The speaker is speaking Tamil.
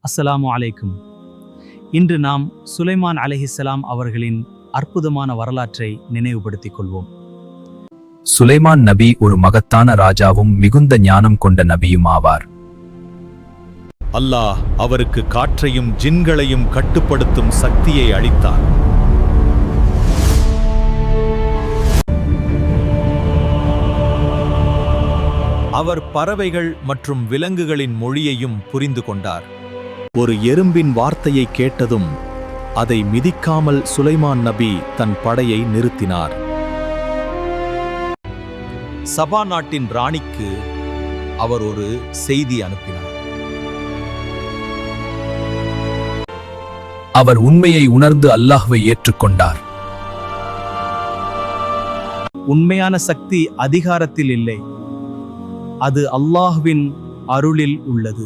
அஸ்ஸலாமு அலைக்கும். இன்று நாம் சுலைமான் அலைஹிஸ்ஸலாம் அவர்களின் அற்புதமான வரலாற்றை நினைவுபடுத்திக் கொள்வோம். சுலைமான் நபி ஒரு மகத்தான ராஜாவும் மிகுந்த ஞானம் கொண்ட நபியும் ஆவார். அல்லாஹ் அவருக்கு காற்றையும் ஜின்களையும் கட்டுப்படுத்தும் சக்தியை அளித்தார். அவர் பறவைகள் மற்றும் விலங்குகளின் மொழியையும் புரிந்து கொண்டார். ஒரு எறும்பின் வார்த்தையை கேட்டதும் அதை மிதிக்காமல் சுலைமான் நபி தன் படையை நிறுத்தினார். சபா நாட்டின் ராணிக்கு அவர் ஒரு செய்தி அனுப்பினார். அவர் உண்மையை உணர்ந்து அல்லாஹ்வை ஏற்றுக்கொண்டார். உண்மையான சக்தி அதிகாரத்தில் இல்லை, அது அல்லாஹ்வின் அருளில் உள்ளது.